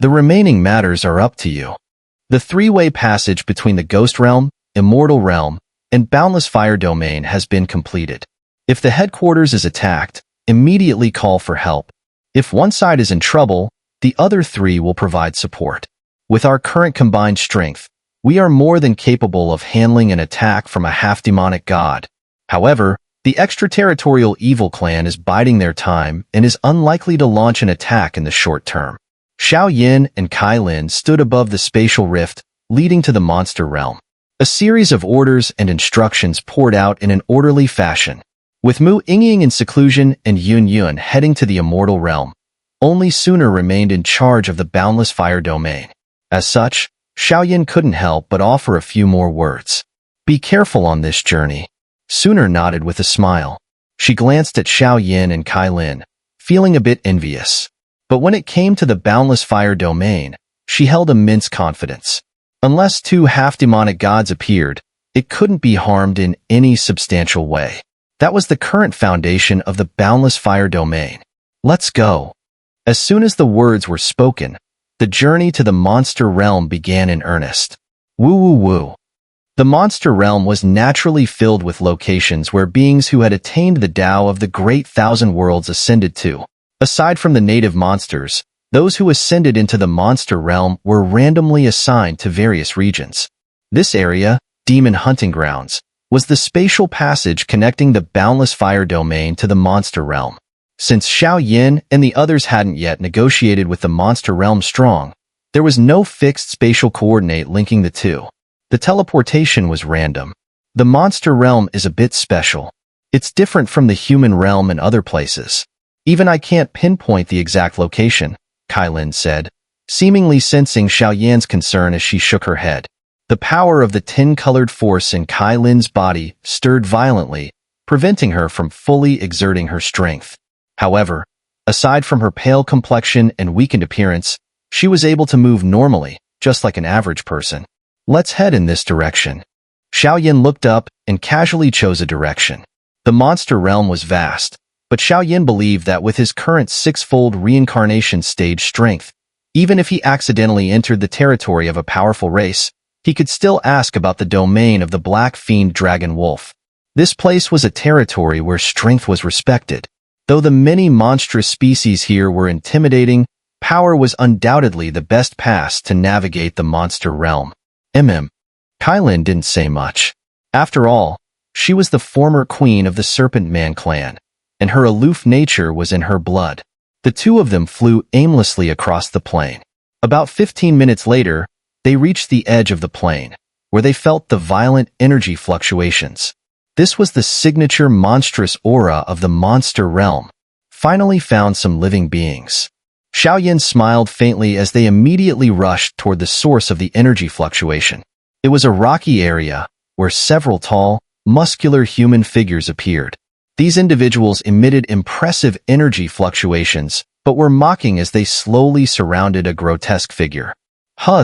The remaining matters are up to you. The three-way passage between the Ghost Realm, Immortal Realm, and Boundless Fire Domain has been completed. If the headquarters is attacked, immediately call for help. If one side is in trouble, the other three will provide support. With our current combined strength, we are more than capable of handling an attack from a half-demonic god. However, the extraterritorial evil clan is biding their time and is unlikely to launch an attack in the short term. Xiao and Kai Lin stood above the spatial rift, leading to the monster realm. A series of orders and instructions poured out in an orderly fashion. With Mu Yingying in seclusion and Yun heading to the immortal realm, only Xun'er remained in charge of the Boundless Fire Domain. As such, Xiao couldn't help but offer a few more words. Be careful on this journey. Xun'er nodded with a smile. She glanced at Xiao and Kai Lin, feeling a bit envious. But when it came to the Boundless Fire Domain, she held immense confidence. Unless two half-demonic gods appeared, it couldn't be harmed in any substantial way. That was the current foundation of the Boundless Fire Domain. Let's go. As soon as the words were spoken, the journey to the monster realm began in earnest. Woo woo woo. The monster realm was naturally filled with locations where beings who had attained the Tao of the Great Thousand Worlds ascended to. Aside from the native monsters, those who ascended into the monster realm were randomly assigned to various regions. This area, Demon Hunting Grounds, was the spatial passage connecting the Boundless Fire Domain to the monster realm. Since Xiao and the others hadn't yet negotiated with the monster realm strong, there was no fixed spatial coordinate linking the two. The teleportation was random. The monster realm is a bit special. It's different from the human realm and other places. Even I can't pinpoint the exact location, Kai Lin said, seemingly sensing Xiao concern as she shook her head. The power of the tin-colored force in Kai Lin's body stirred violently, preventing her from fully exerting her strength. However, aside from her pale complexion and weakened appearance, she was able to move normally, just like an average person. Let's head in this direction. Xiao looked up and casually chose a direction. The monster realm was vast, but Xiao believed that with his current six-fold reincarnation stage strength, even if he accidentally entered the territory of a powerful race, he could still ask about the domain of the Black Fiend Dragon Wolf. This place was a territory where strength was respected. Though the many monstrous species here were intimidating, power was undoubtedly the best pass to navigate the monster realm. Kai Lin didn't say much. After all, she was the former queen of the Serpent Man clan, and her aloof nature was in her blood. The two of them flew aimlessly across the plain. About 15 minutes later, they reached the edge of the plain, where they felt the violent energy fluctuations. This was the signature monstrous aura of the monster realm. Finally found some living beings. Xiao smiled faintly as they immediately rushed toward the source of the energy fluctuation. It was a rocky area, where several tall, muscular human figures appeared. These individuals emitted impressive energy fluctuations, but were mocking as they slowly surrounded a grotesque figure.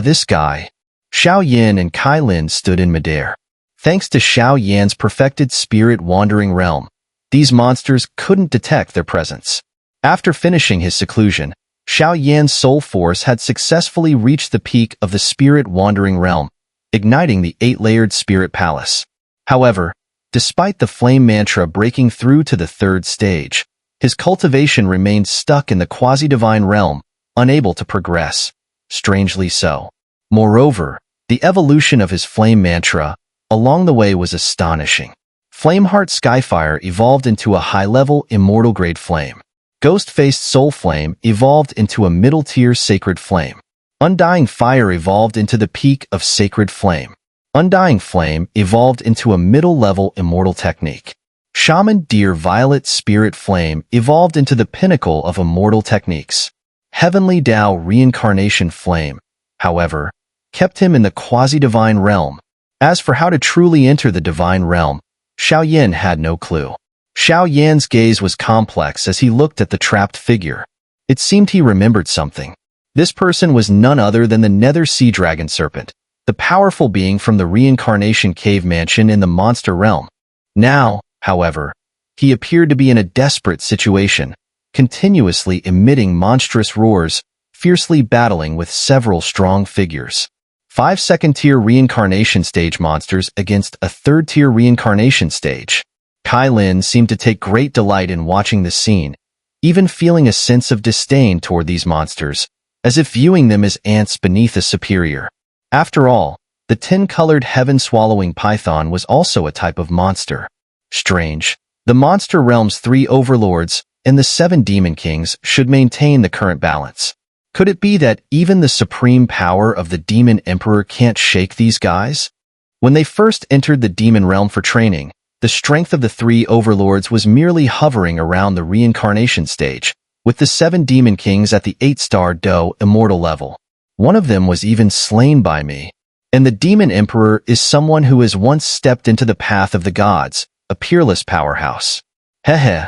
This guy. Xiao and Kai Lin stood in midair. Thanks to Xiao perfected spirit wandering realm, these monsters couldn't detect their presence. After finishing his seclusion, Xiao soul force had successfully reached the peak of the spirit wandering realm, igniting the 8-layered spirit palace. However, despite the flame mantra breaking through to the third stage, his cultivation remained stuck in the quasi-divine realm, unable to progress. Strangely so. Moreover, the evolution of his flame mantra along the way was astonishing. Flameheart Skyfire evolved into a high-level immortal-grade flame. Ghost-faced Soul Flame evolved into a middle-tier Sacred Flame. Undying Fire evolved into the peak of Sacred Flame. Undying Flame evolved into a middle-level Immortal Technique. Shaman Deer Violet Spirit Flame evolved into the pinnacle of Immortal Techniques. Heavenly Tao Reincarnation Flame, however, kept him in the quasi-divine realm. As for how to truly enter the divine realm, Xiao had no clue. Xiao gaze was complex as he looked at the trapped figure. It seemed he remembered something. This person was none other than the Nether Sea Dragon Serpent, the powerful being from the Reincarnation Cave Mansion in the monster realm. Now, however, he appeared to be in a desperate situation, continuously emitting monstrous roars, fiercely battling with several strong figures. 5 second-tier reincarnation stage monsters against a third-tier reincarnation stage. Kai Lin seemed to take great delight in watching the scene, even feeling a sense of disdain toward these monsters, as if viewing them as ants beneath a superior. After all, the 10-colored heaven-swallowing python was also a type of monster. Strange. The monster realm's 3 overlords and the 7 demon kings should maintain the current balance. Could it be that even the supreme power of the demon emperor can't shake these guys? When they first entered the demon realm for training, the strength of the 3 overlords was merely hovering around the reincarnation stage, with the 7 demon kings at the 8-star Do immortal level. One of them was even slain by me. And the demon emperor is someone who has once stepped into the path of the gods, a peerless powerhouse. Heh.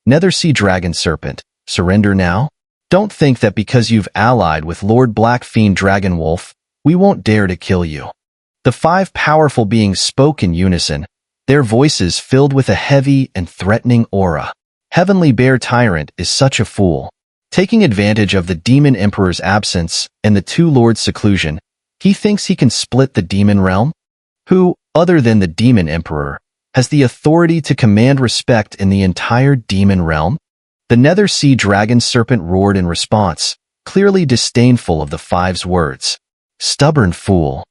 Nether Sea Dragon Serpent, surrender now? Don't think that because you've allied with Lord Black Fiend Dragon Wolf, we won't dare to kill you. The 5 powerful beings spoke in unison, their voices filled with a heavy and threatening aura. Heavenly Bear Tyrant is such a fool. Taking advantage of the demon emperor's absence and the 2 lords' seclusion, he thinks he can split the demon realm? Who, other than the demon emperor, has the authority to command respect in the entire demon realm? The Nether Sea Dragon Serpent roared in response, clearly disdainful of the 5's words. Stubborn fool.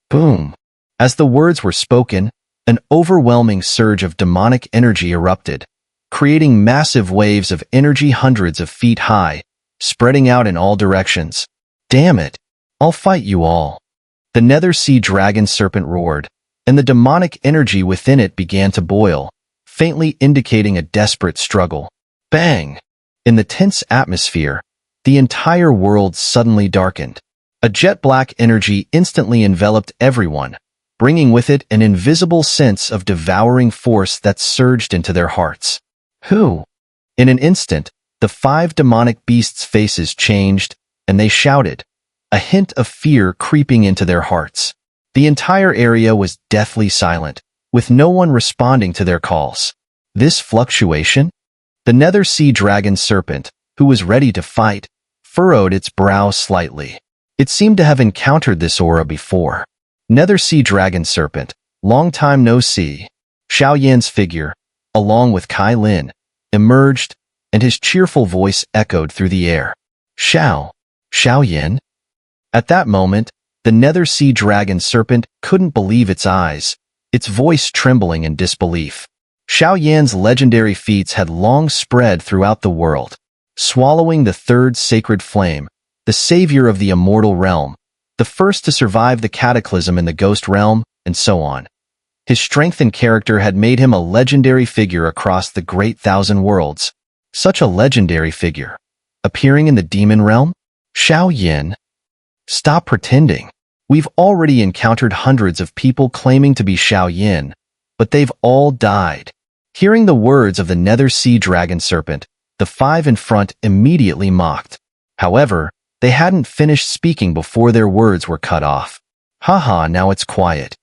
Boom. As the words were spoken, an overwhelming surge of demonic energy erupted, creating massive waves of energy hundreds of feet high, spreading out in all directions. Damn it. I'll fight you all. The Nether Sea Dragon Serpent roared, and the demonic energy within it began to boil, faintly indicating a desperate struggle. Bang! In the tense atmosphere, the entire world suddenly darkened. A jet-black energy instantly enveloped everyone, bringing with it an invisible sense of devouring force that surged into their hearts. Who? In an instant, the 5 demonic beasts' faces changed, and they shouted, a hint of fear creeping into their hearts. The entire area was deathly silent, with no one responding to their calls. This fluctuation? The Nether Sea Dragon Serpent, who was ready to fight, furrowed its brow slightly. It seemed to have encountered this aura before. Nether Sea Dragon Serpent, long time no see. Xiao Yan's figure, along with Kai Lin, emerged, and his cheerful voice echoed through the air. Xiao Yan? At that moment, the Nether Sea Dragon Serpent couldn't believe its eyes, its voice trembling in disbelief. Xiao Yan's legendary feats had long spread throughout the world, swallowing the 3rd sacred flame, the savior of the immortal realm, the first to survive the cataclysm in the ghost realm, and so on. His strength and character had made him a legendary figure across the great 1,000 worlds. Such a legendary figure. Appearing in the demon realm? Xiao Yan. Stop pretending. We've already encountered hundreds of people claiming to be Xiao Yan, but they've all died. Hearing the words of the Nether Sea Dragon Serpent, the 5 in front immediately mocked. However, they hadn't finished speaking before their words were cut off. Haha, now it's quiet.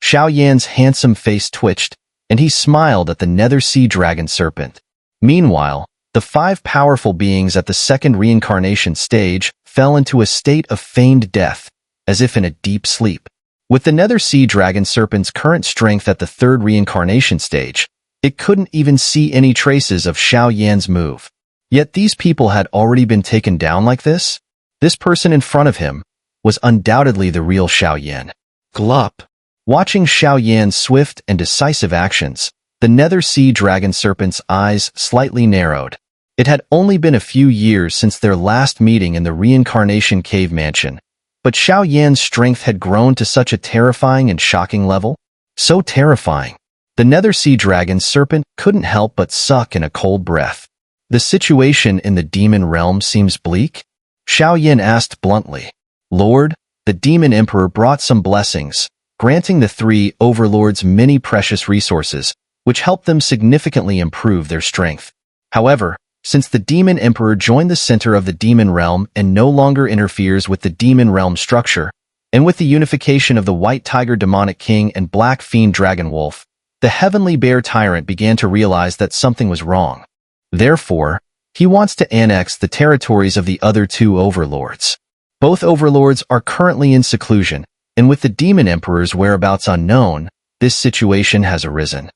Xiao Yan's handsome face twitched, and he smiled at the Nether Sea Dragon Serpent. Meanwhile, the 5 powerful beings at the 2nd reincarnation stage fell into a state of feigned death, as if in a deep sleep. With the Nether Sea Dragon Serpent's current strength at the 3rd reincarnation stage, it couldn't even see any traces of Xiao Yan's move. Yet these people had already been taken down like this? This person in front of him was undoubtedly the real Xiao Yan. Glup. Watching Xiao Yan's swift and decisive actions, the Nether Sea Dragon Serpent's eyes slightly narrowed. It had only been a few years since their last meeting in the Reincarnation Cave Mansion, but Xiao Yan's strength had grown to such a terrifying and shocking level. So terrifying. The Nether Sea Dragon Serpent couldn't help but suck in a cold breath. The situation in the demon realm seems bleak? Xiao Yan asked bluntly. Lord, the demon emperor brought some blessings, granting the 3 overlords many precious resources, which helped them significantly improve their strength. However, since the demon emperor joined the center of the demon realm and no longer interferes with the demon realm structure, and with the unification of the White Tiger Demonic King and Black Fiend Dragon Wolf, the Heavenly Bear Tyrant began to realize that something was wrong. Therefore, He wants to annex the territories of the other two overlords. Both overlords are currently in seclusion, and with the Demon Emperor's whereabouts unknown, this situation has arisen.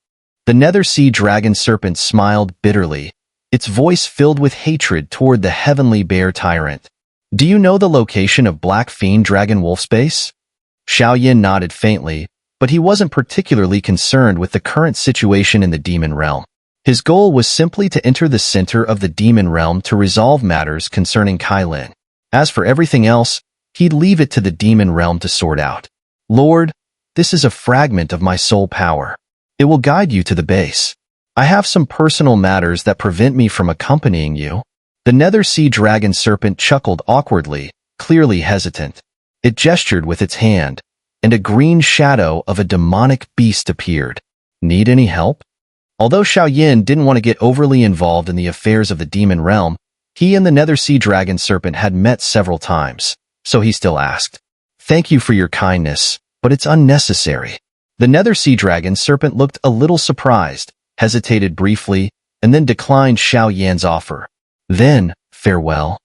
The Nether Sea Dragon Serpent smiled bitterly, its voice filled with hatred toward the Heavenly Bear Tyrant. Do you know the location of Black Fiend Dragon Wolf's base? Xiao nodded faintly, but he wasn't particularly concerned with the current situation in the Demon Realm. His goal was simply to enter the center of the Demon Realm to resolve matters concerning Kailin. As for everything else, he'd leave it to the Demon Realm to sort out. Lord, this is a fragment of my soul power. It will guide you to the base. I have some personal matters that prevent me from accompanying you. The Nether Sea Dragon Serpent chuckled awkwardly, clearly hesitant. It gestured with its hand, and a green shadow of a demonic beast appeared. Need any help? Although Xiao didn't want to get overly involved in the affairs of the Demon Realm, he and the Nether Sea Dragon Serpent had met several times, so he still asked. Thank you for your kindness, but it's unnecessary. The Nether Sea Dragon Serpent looked a little surprised, hesitated briefly, and then declined Xiao offer. Then, farewell.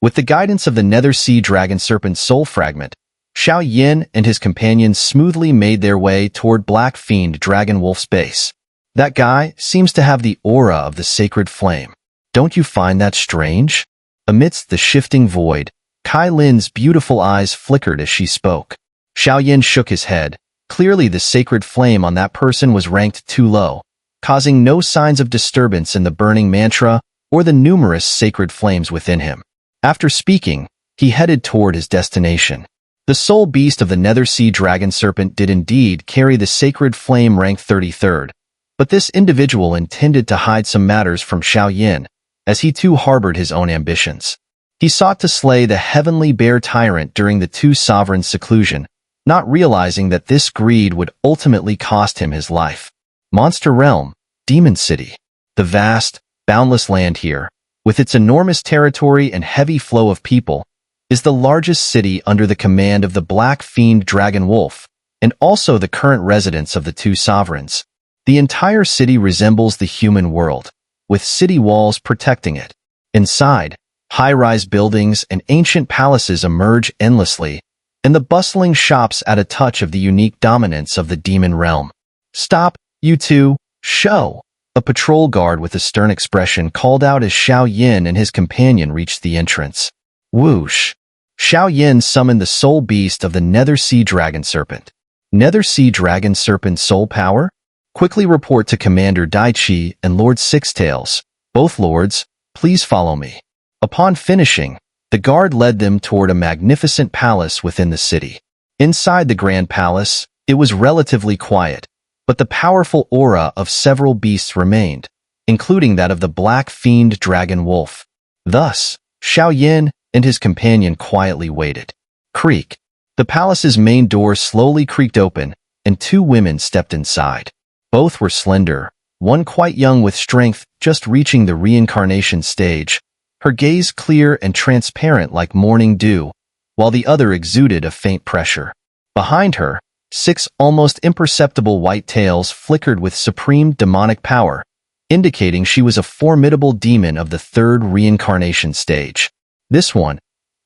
With the guidance of the Nether Sea Dragon Serpent's soul fragment, Xiao and his companions smoothly made their way toward Black Fiend Dragon Wolf's base. That guy seems to have the aura of the sacred flame. Don't you find that strange? Amidst the shifting void, Kailin's beautiful eyes flickered as she spoke. Xiao shook his head. Clearly the sacred flame on that person was ranked too low, causing no signs of disturbance in the burning mantra or the numerous sacred flames within him. After speaking, he headed toward his destination. The soul beast of the Nether Sea Dragon Serpent did indeed carry the sacred flame ranked 33rd, but this individual intended to hide some matters from Xiao as he too harbored his own ambitions. He sought to slay the Heavenly Bear Tyrant during the two sovereigns' seclusion, not realizing that this greed would ultimately cost him his life. Monster Realm, Demon City. The vast, boundless land here, with its enormous territory and heavy flow of people, is the largest city under the command of the Black Fiend Dragon Wolf, and also the current residence of the two sovereigns. The entire city resembles the human world, with city walls protecting it. Inside, high-rise buildings and ancient palaces emerge endlessly, and the bustling shops add a touch of the unique dominance of the Demon Realm. Stop, you two, Xiao! A patrol guard with a stern expression called out as Xiao and his companion reached the entrance. Whoosh! Xiao summoned the soul beast of the Nether Sea Dragon Serpent. Nether Sea Dragon Serpent soul power? Quickly report to Commander Daichi and Lord Sixtails. Both lords, please follow me. Upon finishing, the guard led them toward a magnificent palace within the city. Inside the grand palace, it was relatively quiet, but the powerful aura of several beasts remained, including that of the Black Fiend Dragon Wolf. Thus, Xiao and his companion quietly waited. Creak. The palace's main door slowly creaked open, and two women stepped inside. Both were slender, one quite young with strength just reaching the reincarnation stage, her gaze clear and transparent like morning dew, while the other exuded a faint pressure. Behind her, 6 almost imperceptible white tails flickered with supreme demonic power, indicating she was a formidable demon of the 3rd reincarnation stage. This one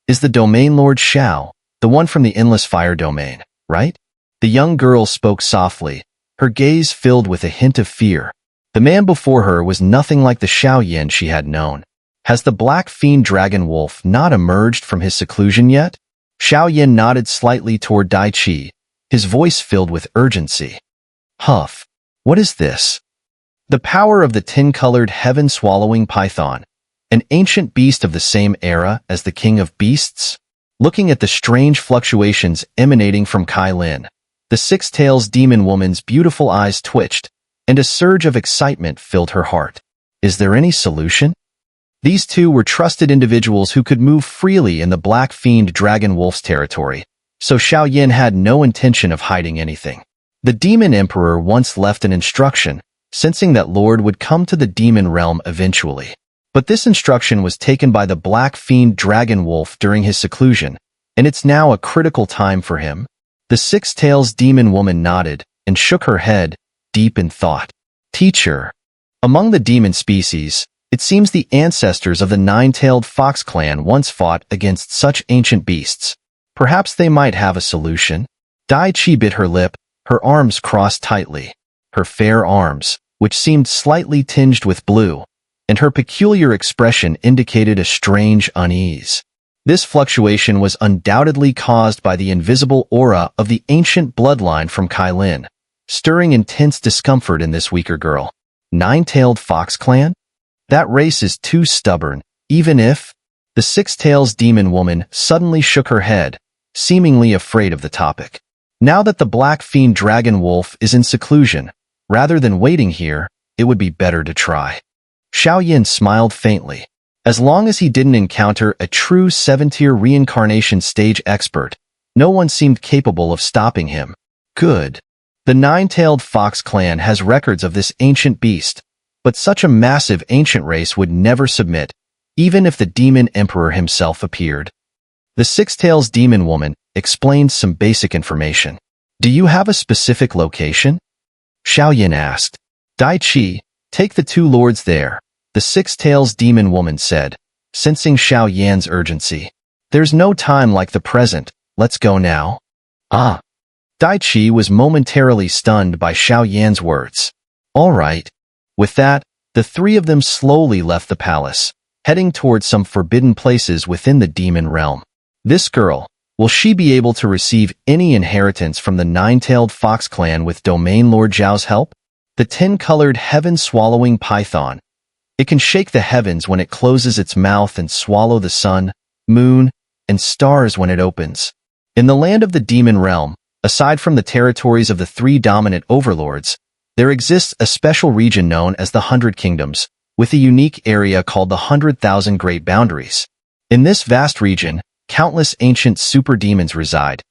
is the Domain Lord Xiao, the one from the Endless Fire Domain, right? The young girl spoke softly, her gaze filled with a hint of fear. The man before her was nothing like the Xiao she had known. Has the Black Fiend Dragon Wolf not emerged from his seclusion yet? Xiao nodded slightly toward Daichi, his voice filled with urgency. Huff, what is this? The power of the 10-colored heaven-swallowing python, an ancient beast of the same era as the King of Beasts? Looking at the strange fluctuations emanating from Kailin, the Six-Tails demon woman's beautiful eyes twitched, and a surge of excitement filled her heart. Is there any solution? These two were trusted individuals who could move freely in the Black Fiend Dragon Wolf's territory, so Xiao had no intention of hiding anything. The Demon Emperor once left an instruction, sensing that Lord would come to the Demon Realm eventually. But this instruction was taken by the Black Fiend Dragon Wolf during his seclusion, and it's now a critical time for him. The Six-Tails demon woman nodded and shook her head, deep in thought. Teacher. Among the demon species, It seems the ancestors of the nine-tailed fox clan once fought against such ancient beasts. Perhaps they might have a solution. Dai Chi bit her lip, her arms crossed tightly. Her fair arms, which seemed slightly tinged with blue, and her peculiar expression indicated a strange unease. This fluctuation was undoubtedly caused by the invisible aura of the ancient bloodline from Kailin, stirring intense discomfort in this weaker girl. Nine-tailed fox clan? That race is too stubborn, even if... The six-tails demon woman suddenly shook her head, seemingly afraid of the topic. Now that the black fiend dragon wolf is in seclusion, rather than waiting here, it would be better to try. Xiao smiled faintly. As long as he didn't encounter a true 7-tier reincarnation stage expert, no one seemed capable of stopping him. Good. The nine-tailed fox clan has records of this ancient beast, but such a massive ancient race would never submit, even if the demon emperor himself appeared. The six-tails demon woman explained some basic information. Do you have a specific location? Xiao asked. Dai Chi, take the two lords there, the six-tails demon woman said, sensing Xiao urgency. There's no time like the present, let's go now. Ah. Dai Chi was momentarily stunned by Xiao words. All right. With that, the three of them slowly left the palace, heading towards some forbidden places within the demon realm. This girl, will she be able to receive any inheritance from the nine-tailed fox clan with Domain Lord Zhao's help? The 10-colored heaven-swallowing python. It can shake the heavens when it closes its mouth and swallow the sun, moon, and stars when it opens. In the land of the demon realm, aside from the territories of the three dominant overlords, there exists a special region known as the 100 Kingdoms, with a unique area called the 100,000 Great Boundaries. In this vast region, countless ancient super-demons reside,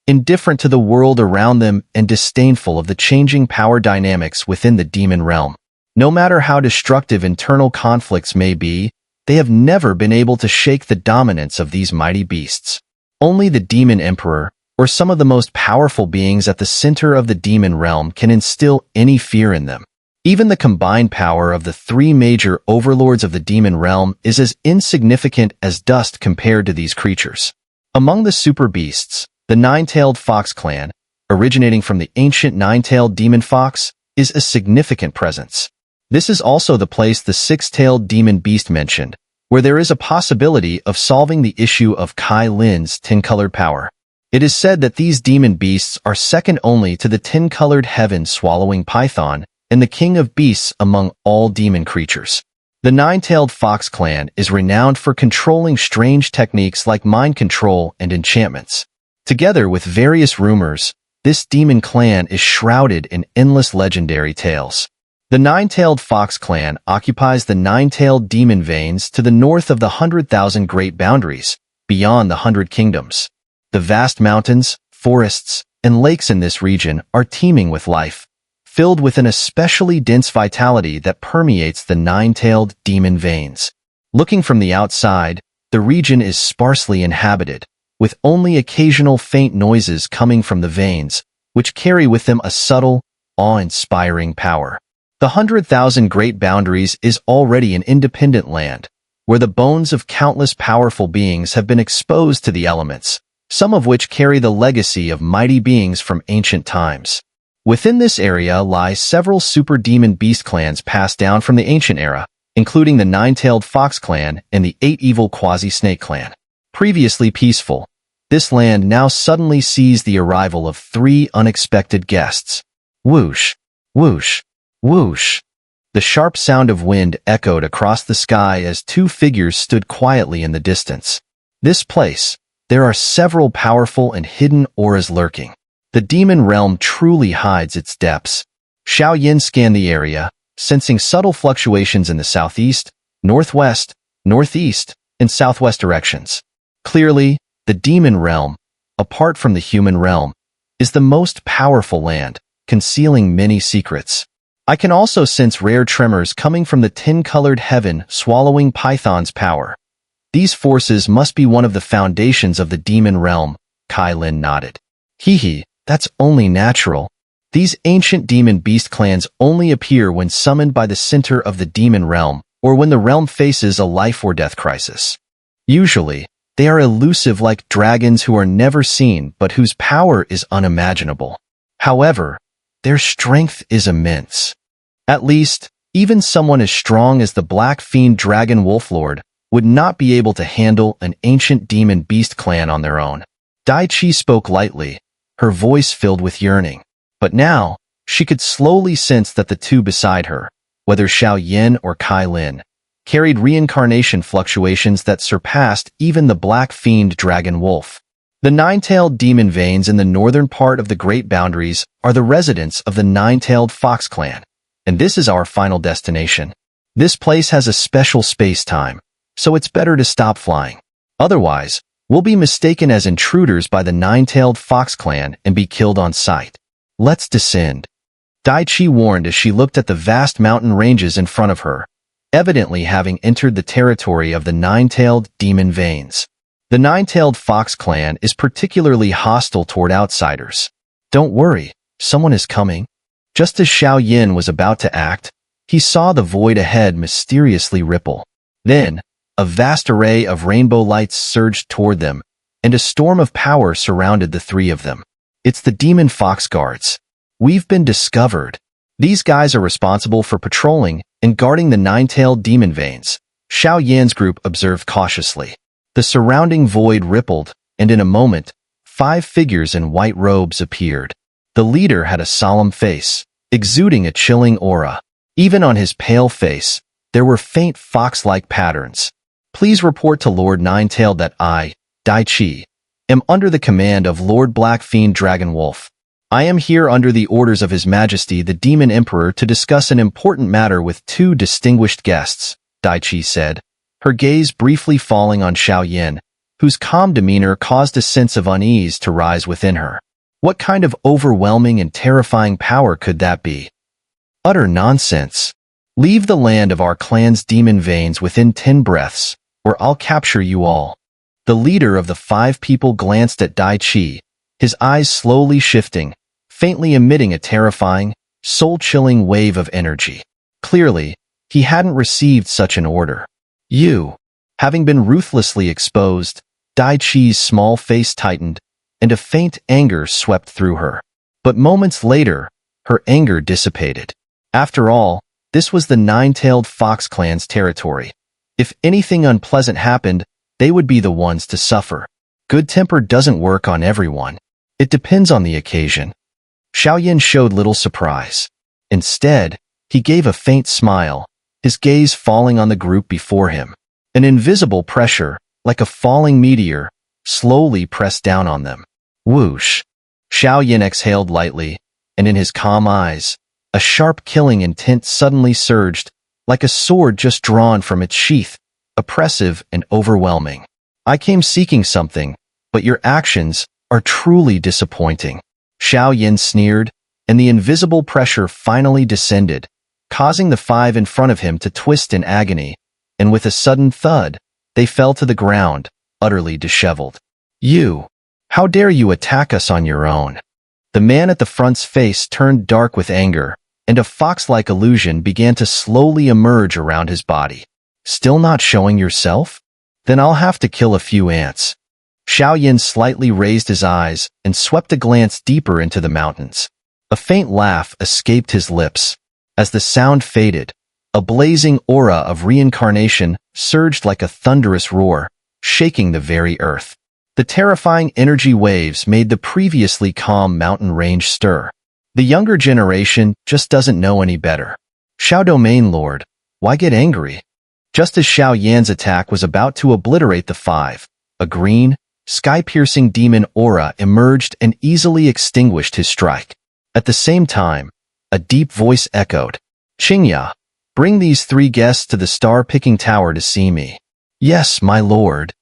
indifferent to the world around them and disdainful of the changing power dynamics within the demon realm. No matter how destructive internal conflicts may be, they have never been able to shake the dominance of these mighty beasts. Only the demon emperor, or some of the most powerful beings at the center of the demon realm, can instill any fear in them. Even the combined power of the three major overlords of the demon realm is as insignificant as dust compared to these creatures. Among the super beasts, the nine-tailed fox clan, originating from the ancient nine-tailed demon fox, is a significant presence. This is also the place the six-tailed demon beast mentioned, where there is a possibility of solving the issue of Kai Lin's 10-colored power. It is said that these demon beasts are second only to the 10-colored heaven-swallowing python and the king of beasts among all demon creatures. The nine-tailed fox clan is renowned for controlling strange techniques like mind control and enchantments. Together with various rumors, this demon clan is shrouded in endless legendary tales. The nine-tailed fox clan occupies the nine-tailed demon veins to the north of the 100,000 Great Boundaries, beyond the 100 Kingdoms. The vast mountains, forests, and lakes in this region are teeming with life, filled with an especially dense vitality that permeates the nine-tailed demon veins. Looking from the outside, the region is sparsely inhabited, with only occasional faint noises coming from the veins, which carry with them a subtle, awe-inspiring power. The 100,000 Great Boundaries is already an independent land, where the bones of countless powerful beings have been exposed to the elements, some of which carry the legacy of mighty beings from ancient times. Within this area lie several super demon beast clans passed down from the ancient era, including the nine-tailed fox clan and the 8 evil quasi-snake clan. Previously peaceful, this land now suddenly sees the arrival of 3 unexpected guests. Whoosh, whoosh, whoosh. The sharp sound of wind echoed across the sky as 2 figures stood quietly in the distance. This place, there are several powerful and hidden auras lurking. The demon realm truly hides its depths. Xiao scanned the area, sensing subtle fluctuations in the southeast, northwest, northeast, and southwest directions. Clearly, the demon realm, apart from the human realm, is the most powerful land, concealing many secrets. I can also sense rare tremors coming from the 10-colored heaven swallowing python's power. These forces must be one of the foundations of the demon realm, Kai Lin nodded. Hee, that's only natural. These ancient demon beast clans only appear when summoned by the center of the demon realm, or when the realm faces a life-or-death crisis. Usually, they are elusive like dragons who are never seen but whose power is unimaginable. However, their strength is immense. At least, even someone as strong as the Black Fiend Dragon Wolflord would not be able to handle an ancient demon beast clan on their own. Dai Chi spoke lightly, her voice filled with yearning. But now, she could slowly sense that the two beside her, whether Xiao Yin or Kai Lin, carried reincarnation fluctuations that surpassed even the Black Fiend Dragon Wolf. The nine-tailed demon veins in the northern part of the Great Boundaries are the residents of the nine-tailed fox clan, and this is our final destination. This place has a special space-time, so it's better to stop flying. Otherwise, we'll be mistaken as intruders by the nine-tailed fox clan and be killed on sight. Let's descend. Dai Chi warned as she looked at the vast mountain ranges in front of her, evidently having entered the territory of the nine-tailed demon veins. The nine-tailed fox clan is particularly hostile toward outsiders. Don't worry, someone is coming. Just as Xiao Yin was about to act, he saw the void ahead mysteriously ripple. Then, a vast array of rainbow lights surged toward them, and a storm of power surrounded the three of them. It's the demon fox guards. We've been discovered. These guys are responsible for patrolling and guarding the nine-tailed demon veins, Xiao Yan's group observed cautiously. The surrounding void rippled, and in a moment, 5 figures in white robes appeared. The leader had a solemn face, exuding a chilling aura. Even on his pale face, there were faint fox-like patterns. Please report to Lord Nine-Tailed that I, Dai Chi, am under the command of Lord Black Fiend Dragon Wolf. I am here under the orders of His Majesty the Demon Emperor to discuss an important matter with 2 distinguished guests, Dai Chi said, her gaze briefly falling on Xiao Yin, whose calm demeanor caused a sense of unease to rise within her. What kind of overwhelming and terrifying power could that be? Utter nonsense. Leave the land of our clan's demon veins within 10 breaths, or I'll capture you all. The leader of the 5 people glanced at Dai Chi, his eyes slowly shifting, faintly emitting a terrifying, soul-chilling wave of energy. Clearly, he hadn't received such an order. You. Having been ruthlessly exposed, Dai Chi's small face tightened, and a faint anger swept through her. But moments later, her anger dissipated. After all, this was the Nine-Tailed Fox clan's territory. If anything unpleasant happened, they would be the ones to suffer. Good temper doesn't work on everyone. It depends on the occasion. Xiao Yin showed little surprise. Instead, he gave a faint smile, his gaze falling on the group before him. An invisible pressure, like a falling meteor, slowly pressed down on them. Whoosh! Xiao Yin exhaled lightly, and in his calm eyes, a sharp killing intent suddenly surged, like a sword just drawn from its sheath, oppressive and overwhelming. I came seeking something, but your actions are truly disappointing. Xiao Yin sneered, and the invisible pressure finally descended, causing the 5 in front of him to twist in agony, and with a sudden thud, they fell to the ground, utterly disheveled. You! How dare you attack us on your own? The man at the front's face turned dark with anger, and a fox-like illusion began to slowly emerge around his body. Still not showing yourself? Then I'll have to kill a few ants. Xiao Yin slightly raised his eyes and swept a glance deeper into the mountains. A faint laugh escaped his lips. As the sound faded, a blazing aura of reincarnation surged like a thunderous roar, shaking the very earth. The terrifying energy waves made the previously calm mountain range stir. The younger generation just doesn't know any better. Xiao Domain Lord, why get angry? Just as Xiao Yan's attack was about to obliterate the 5, a green, sky-piercing demon aura emerged and easily extinguished his strike. At the same time, a deep voice echoed, Qingya, bring these 3 guests to the star-picking tower to see me. Yes, my lord.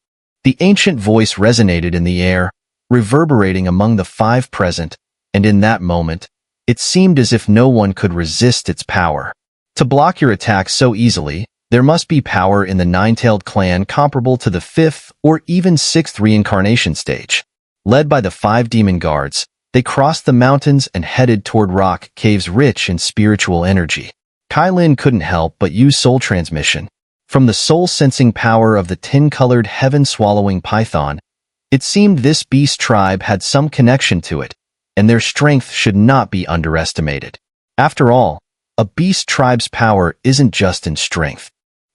The ancient voice resonated in the air, reverberating among the 5 present, and in that moment, it seemed as if no one could resist its power. To block your attack so easily, there must be power in the Nine-Tailed clan comparable to the 5th or even 6th reincarnation stage. Led by the 5 demon guards, they crossed the mountains and headed toward rock caves rich in spiritual energy. Kailin couldn't help but use soul transmission. From the soul-sensing power of the tin-colored heaven-swallowing python, it seemed this beast tribe had some connection to it, and their strength should not be underestimated. After all, a beast tribe's power isn't just in strength.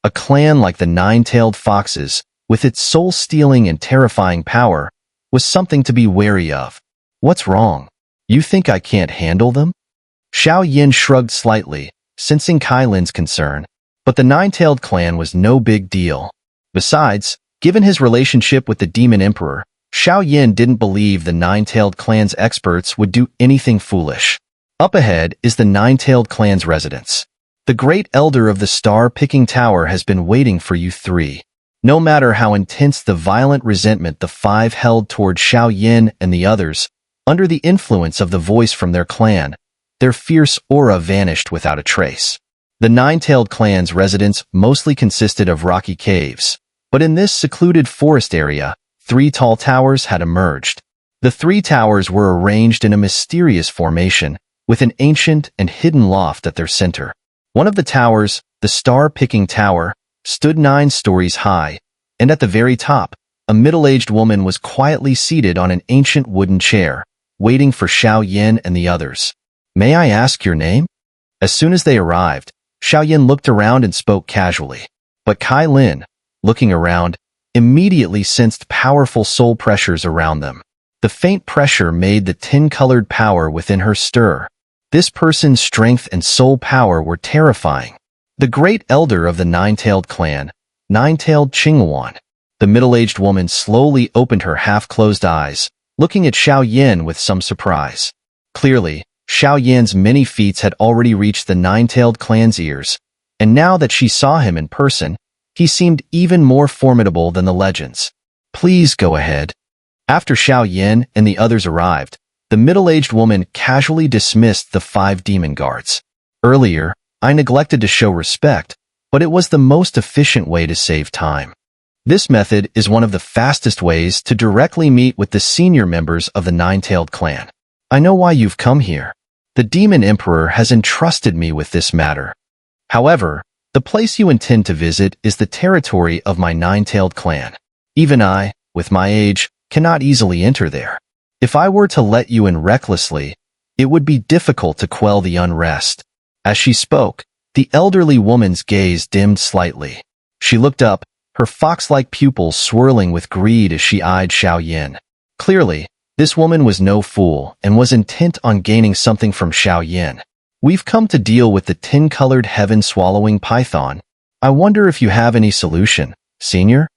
A clan like the Nine-Tailed Foxes, with its soul-stealing and terrifying power, was something to be wary of. What's wrong? You think I can't handle them? Xiao Yin shrugged slightly, sensing Kailin's concern, but the Nine-Tailed clan was no big deal. Besides, given his relationship with the Demon Emperor, Xiao Yin didn't believe the Nine-Tailed clan's experts would do anything foolish. Up ahead is the Nine-Tailed clan's residence. The great elder of the star-picking tower has been waiting for you three. No matter how intense the violent resentment the five held toward Xiao Yin and the others, under the influence of the voice from their clan, their fierce aura vanished without a trace. The Nine-Tailed clan's residence mostly consisted of rocky caves, but in this secluded forest area, three tall towers had emerged. The three towers were arranged in a mysterious formation, with an ancient and hidden loft at their center. One of the towers, the star-picking tower, stood 9 stories high, and at the very top, a middle-aged woman was quietly seated on an ancient wooden chair, waiting for Xiao Yin and the others. "May I ask your name?" As soon as they arrived, Xiao Yin looked around and spoke casually. But Kailin, looking around, immediately sensed powerful soul pressures around them. The faint pressure made the tin-colored power within her stir. This person's strength and soul power were terrifying. The great elder of the Nine-Tailed clan, Nine-Tailed Qinghuan. The middle-aged woman slowly opened her half-closed eyes, looking at Xiao Yin with some surprise. Clearly, Xiao Yin's many feats had already reached the Nine-Tailed clan's ears, and now that she saw him in person, he seemed even more formidable than the legends. "Please go ahead." After Xiao Yin and the others arrived, the middle-aged woman casually dismissed the 5 demon guards. "Earlier, I neglected to show respect, but it was the most efficient way to save time. This method is one of the fastest ways to directly meet with the senior members of the Nine-Tailed clan. I know why you've come here. The Demon Emperor has entrusted me with this matter. However, the place you intend to visit is the territory of my Nine-Tailed clan. Even I, with my age, cannot easily enter there. If I were to let you in recklessly, it would be difficult to quell the unrest." As she spoke, the elderly woman's gaze dimmed slightly. She looked up, her fox-like pupils swirling with greed as she eyed Xiao Yin. Clearly, this woman was no fool and was intent on gaining something from Xiao Yin. "We've come to deal with the tin-colored heaven-swallowing python. I wonder if you have any solution, senior?"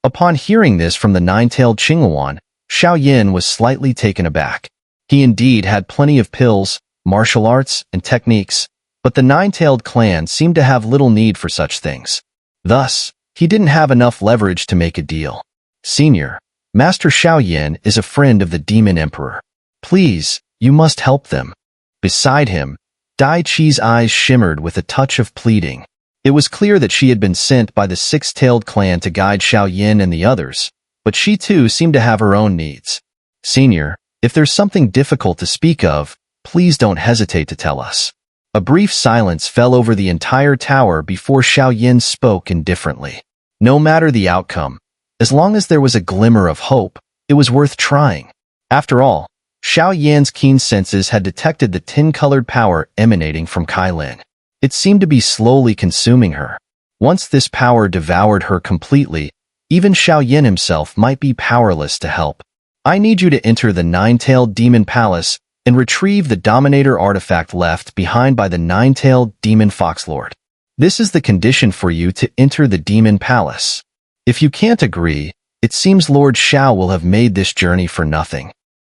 Upon hearing this from the Nine-Tailed Qinghuan, Xiao Yin was slightly taken aback. He indeed had plenty of pills, martial arts, and techniques, but the Nine-Tailed clan seemed to have little need for such things. Thus, he didn't have enough leverage to make a deal. "Senior, Master Xiao Yin is a friend of the Demon Emperor. Please, you must help them." Beside him, Dai Chi's eyes shimmered with a touch of pleading. It was clear that she had been sent by the Six-Tailed clan to guide Xiao Yin and the others, but she too seemed to have her own needs. "Senior, if there's something difficult to speak of, please don't hesitate to tell us." A brief silence fell over the entire tower before Xiao Yin spoke indifferently. No matter the outcome, as long as there was a glimmer of hope, it was worth trying. After all, Xiao Yan's keen senses had detected the tin-colored power emanating from Kailin. It seemed to be slowly consuming her. Once this power devoured her completely, even Xiao Yin himself might be powerless to help. "I need you to enter the Nine-Tailed Demon Palace and retrieve the Dominator artifact left behind by the Nine-Tailed Demon Foxlord. This is the condition for you to enter the Demon Palace. If you can't agree, it seems Lord Xiao will have made this journey for nothing,"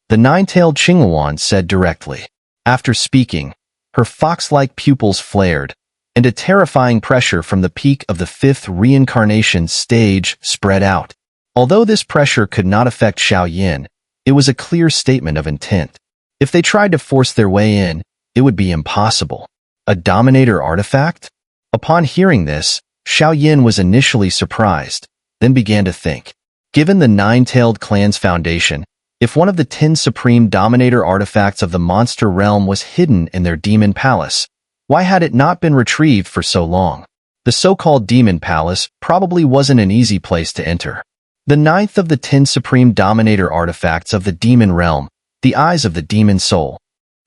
the Nine-Tailed Qinghuan said directly. After speaking, her fox-like pupils flared, and a terrifying pressure from the peak of the 5th reincarnation stage spread out. Although this pressure could not affect Xiao Yin, it was a clear statement of intent. If they tried to force their way in, it would be impossible. A Dominator artifact? Upon hearing this, Xiao Yin was initially surprised, then began to think. Given the Nine-Tailed clan's foundation, if one of the 10 supreme Dominator artifacts of the monster realm was hidden in their demon palace, Why had it not been retrieved for so long? The so-called Demon Palace probably wasn't an easy place to enter. The ninth of the 10 supreme dominator artifacts of the demon realm, the eyes of the demon soul.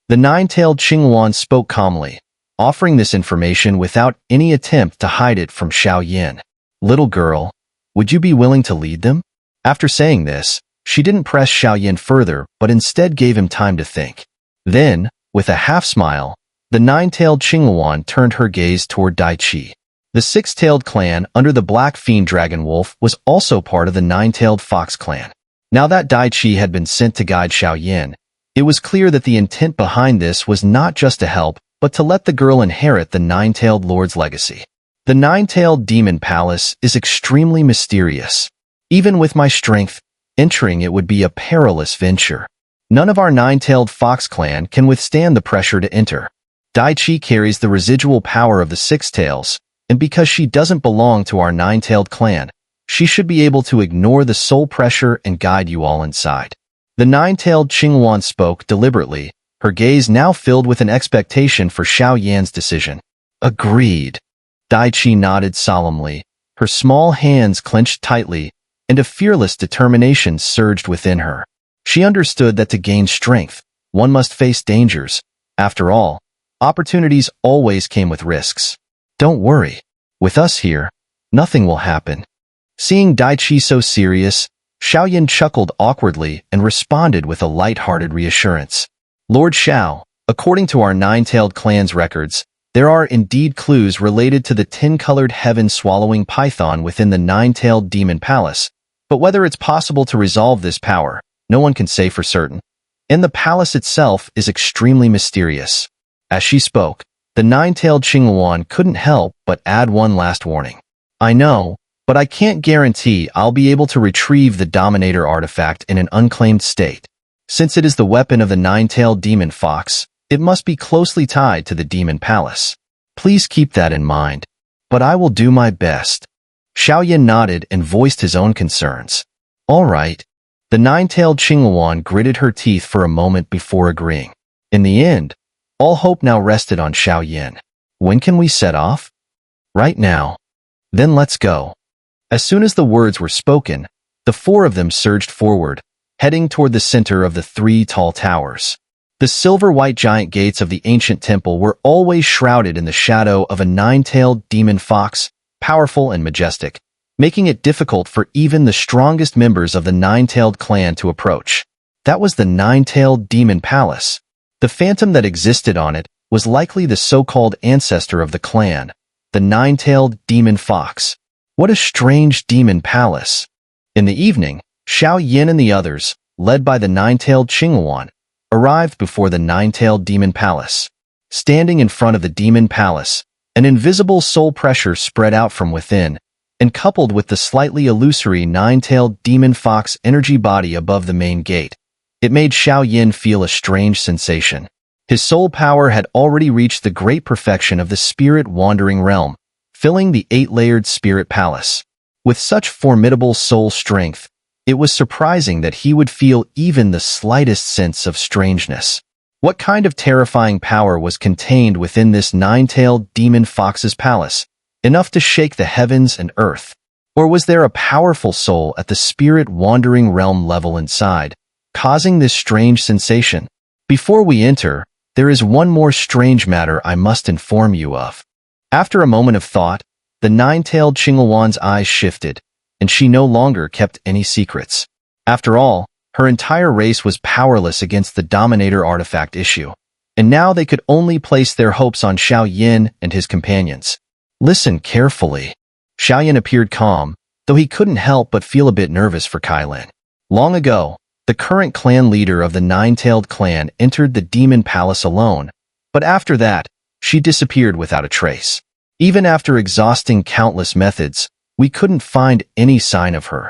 The nine-tailed Xun'er spoke calmly, offering this information without any attempt to hide it from Xiao. Little girl, would you be willing to lead them? After saying this, she didn't press Xiao further but instead gave him time to think. Then, with a half-smile, the nine-tailed Xun'er turned her gaze toward Daiqi. The six-tailed clan under the Black Fiend Dragon Wolf was also part of the nine-tailed Fox clan. Now that Daiqi had been sent to guide Xiao, it was clear that the intent behind this was not just to help, but to let the girl inherit the nine-tailed lord's legacy. The nine-tailed demon palace is extremely mysterious. Even with my strength, entering it would be a perilous venture. None of our nine-tailed Fox clan can withstand the pressure to enter. Daiqi carries the residual power of the six tails, and because she doesn't belong to our nine-tailed clan, she should be able to ignore the soul pressure and guide you all inside. The nine-tailed Xun'er spoke deliberately, her gaze now filled with an expectation for Xiao's decision. Agreed. Daiqi nodded solemnly, her small hands clenched tightly, and a fearless determination surged within her. She understood that to gain strength, one must face dangers. After all, opportunities always came with risks. Don't worry. With us here, nothing will happen. Seeing Daiqi so serious, Xiao chuckled awkwardly and responded with a light-hearted reassurance. Lord Xiao, according to our nine-tailed clan's records, there are indeed clues related to the 10-colored heaven-swallowing python within the nine-tailed demon palace, but whether it's possible to resolve this power, no one can say for certain. And the palace itself is extremely mysterious. As she spoke, the nine-tailed Xun'er couldn't help but add one last warning. I know, but I can't guarantee I'll be able to retrieve the Dominator artifact in an unclaimed state. Since it is the weapon of the nine-tailed demon fox, it must be closely tied to the demon palace. Please keep that in mind. But I will do my best. Xiao nodded and voiced his own concerns. All right. The nine-tailed Xun'er gritted her teeth for a moment before agreeing. In the end, all hope now rested on Xiao. When can we set off? Right now. Then let's go. As soon as the words were spoken, the four of them surged forward, heading toward the center of the three tall towers. The silver-white giant gates of the ancient temple were always shrouded in the shadow of a nine-tailed demon fox, powerful and majestic, making it difficult for even the strongest members of the nine-tailed clan to approach. That was the nine-tailed demon palace. The phantom that existed on it was likely the so-called ancestor of the clan, the nine-tailed demon fox. What a strange demon palace. In the evening, Xiao and the others, led by the nine-tailed Xun'er, arrived before the nine-tailed demon palace. Standing in front of the demon palace, an invisible soul pressure spread out from within, and coupled with the slightly illusory nine-tailed demon fox energy body above the main gate, it made Xiao feel a strange sensation. His soul power had already reached the great perfection of the spirit-wandering realm, filling the 8-layered spirit palace. With such formidable soul strength, it was surprising that he would feel even the slightest sense of strangeness. What kind of terrifying power was contained within this nine-tailed demon fox's palace, enough to shake the heavens and earth? Or was there a powerful soul at the spirit-wandering realm level inside, causing this strange sensation? Before we enter, there is one more strange matter I must inform you of. After a moment of thought, the nine-tailed Xun'er's eyes shifted, and she no longer kept any secrets. After all, her entire race was powerless against the Dominator artifact issue, and now they could only place their hopes on Xiao and his companions. Listen carefully. Xiao appeared calm, though he couldn't help but feel a bit nervous for Kailin. Long ago, the current clan leader of the nine-tailed clan entered the demon palace alone, but after that, she disappeared without a trace. Even after exhausting countless methods, we couldn't find any sign of her.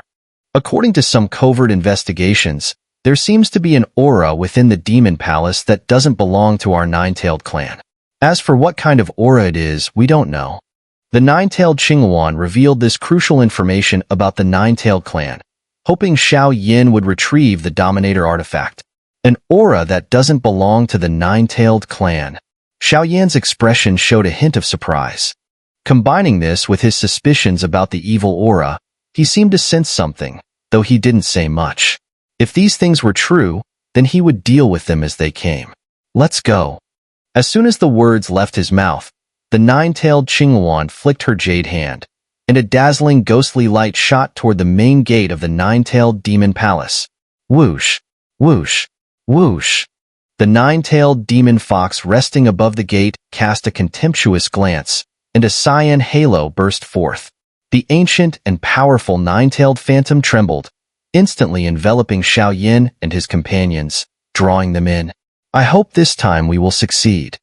According to some covert investigations, there seems to be an aura within the demon palace that doesn't belong to our nine-tailed clan. As for what kind of aura it is, we don't know. The nine-tailed Xun'er revealed this crucial information about the nine-tailed clan, hoping Xiao would retrieve the Dominator artifact. An aura that doesn't belong to the nine-tailed clan. Xiao Yan's expression showed a hint of surprise. Combining this with his suspicions about the evil aura, he seemed to sense something, though he didn't say much. If these things were true, then he would deal with them as they came. Let's go. As soon as the words left his mouth, the nine-tailed Qingyuan flicked her jade hand, and a dazzling ghostly light shot toward the main gate of the nine-tailed demon palace. Whoosh, whoosh, whoosh. The nine-tailed demon fox resting above the gate cast a contemptuous glance, and a cyan halo burst forth. The ancient and powerful nine-tailed phantom trembled, instantly enveloping Xiao Yan and his companions, drawing them in. I hope this time we will succeed.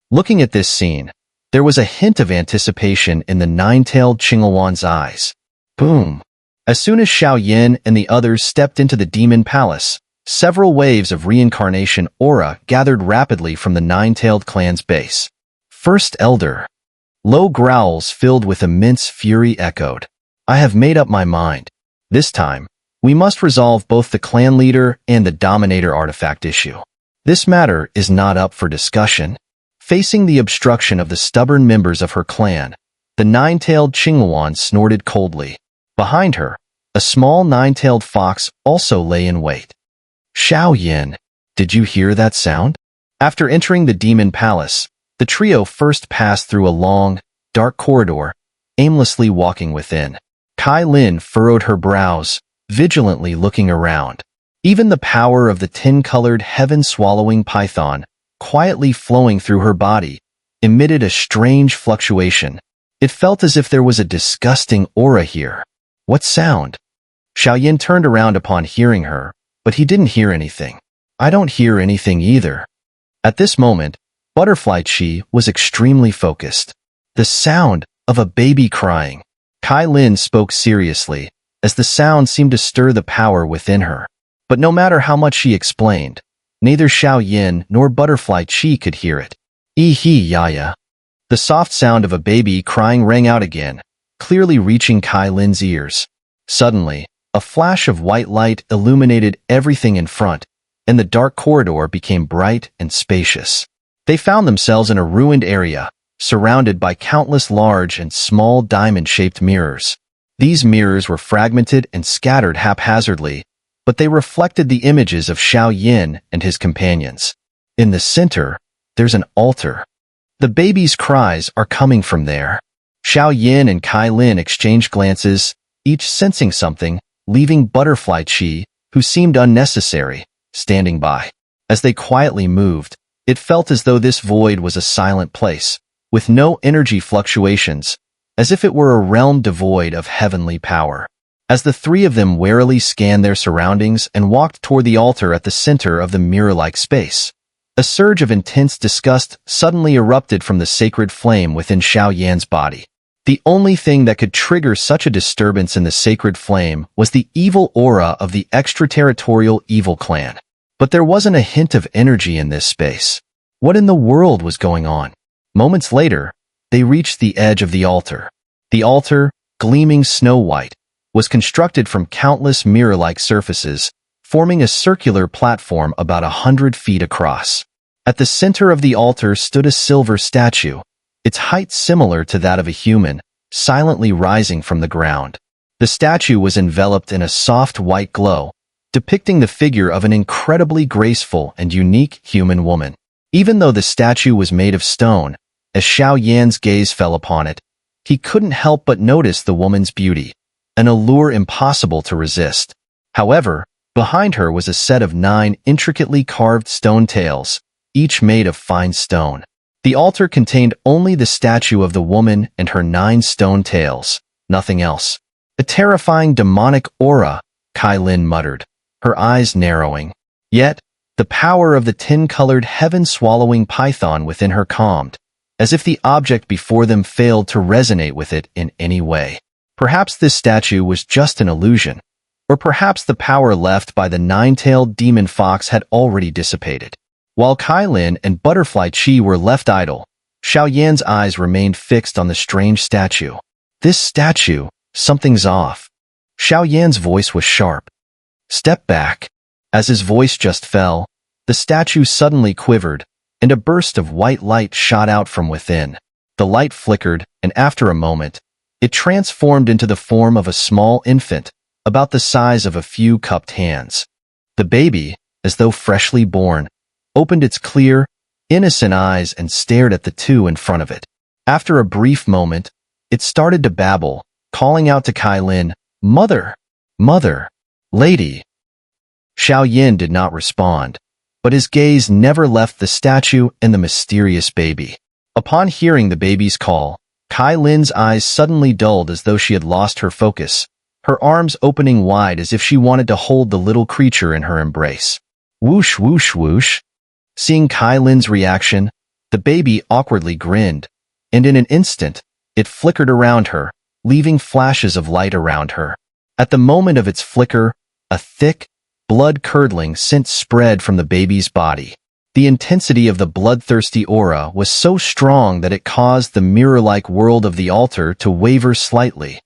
Looking at this scene, there was a hint of anticipation in the nine-tailed Qingyuan's eyes. Boom! As soon as Xiao Yan and the others stepped into the demon palace, several waves of reincarnation aura gathered rapidly from the nine-tailed clan's base. First Elder. Low growls filled with immense fury echoed. I have made up my mind. This time, we must resolve both the clan leader and the dominator artifact issue. This matter is not up for discussion. Facing the obstruction of the stubborn members of her clan, the nine-tailed Qingyuan snorted coldly. Behind her, a small nine-tailed fox also lay in wait. Xiao Yan, did you hear that sound? After entering the demon palace, the trio first passed through a long, dark corridor, aimlessly walking within. Kai Lin furrowed her brows, vigilantly looking around. Even the power of the tin-colored heaven-swallowing python, quietly flowing through her body, emitted a strange fluctuation. It felt as if there was a disgusting aura here. What sound? Xiao Yan turned around upon hearing her, but he didn't hear anything. I don't hear anything either. At this moment, Butterfly Chi was extremely focused. The sound of a baby crying. Kai Lin spoke seriously, as the sound seemed to stir the power within her. But no matter how much she explained, neither Xiao Yan nor Butterfly Chi could hear it. Yaya. The soft sound of a baby crying rang out again, clearly reaching Kai Lin's ears. Suddenly, a flash of white light illuminated everything in front, and the dark corridor became bright and spacious. They found themselves in a ruined area, surrounded by countless large and small diamond-shaped mirrors. These mirrors were fragmented and scattered haphazardly, but they reflected the images of Xiao Yan and his companions. In the center, there's an altar. The baby's cries are coming from there. Xiao Yan and Kai Lin exchanged glances, each sensing something, leaving Butterfly Chi, who seemed unnecessary, standing by. As they quietly moved, it felt as though this void was a silent place, with no energy fluctuations, as if it were a realm devoid of heavenly power. As the three of them warily scanned their surroundings and walked toward the altar at the center of the mirror-like space, a surge of intense disgust suddenly erupted from the sacred flame within Xiao Yan's body. The only thing that could trigger such a disturbance in the sacred flame was the evil aura of the extraterritorial evil clan. But there wasn't a hint of energy in this space. What in the world was going on? Moments later, they reached the edge of the altar. The altar, gleaming snow-white, was constructed from countless mirror-like surfaces, forming a circular platform about 100 feet across. At the center of the altar stood a silver statue, its height similar to that of a human, silently rising from the ground. The statue was enveloped in a soft white glow, depicting the figure of an incredibly graceful and unique human woman. Even though the statue was made of stone, as Xiao Yan's gaze fell upon it, he couldn't help but notice the woman's beauty, an allure impossible to resist. However, behind her was a set of 9 intricately carved stone tails, each made of fine stone. The altar contained only the statue of the woman and her 9 stone tails, nothing else. A terrifying demonic aura, Kai Lin muttered, her eyes narrowing. Yet, the power of the tin-colored heaven-swallowing python within her calmed, as if the object before them failed to resonate with it in any way. Perhaps this statue was just an illusion, or perhaps the power left by the 9-tailed demon fox had already dissipated. While Kai Lin and Butterfly Chi were left idle, Xiao Yan's eyes remained fixed on the strange statue. This statue, something's off. Xiao Yan's voice was sharp. Step back. As his voice just fell, the statue suddenly quivered, and a burst of white light shot out from within. The light flickered, and after a moment, it transformed into the form of a small infant, about the size of a few cupped hands. The baby, as though freshly born, opened its clear, innocent eyes and stared at the two in front of it. After a brief moment, it started to babble, calling out to Kai Lin, "Mother! Mother! Lady!" Xiao Yin did not respond, but his gaze never left the statue and the mysterious baby. Upon hearing the baby's call, Kai Lin's eyes suddenly dulled as though she had lost her focus, her arms opening wide as if she wanted to hold the little creature in her embrace. Whoosh, whoosh, whoosh. Seeing Kai Lin's reaction, the baby awkwardly grinned, and in an instant, it flickered around her, leaving flashes of light around her. At the moment of its flicker, a thick, blood-curdling scent spread from the baby's body. The intensity of the bloodthirsty aura was so strong that it caused the mirror-like world of the altar to waver slightly.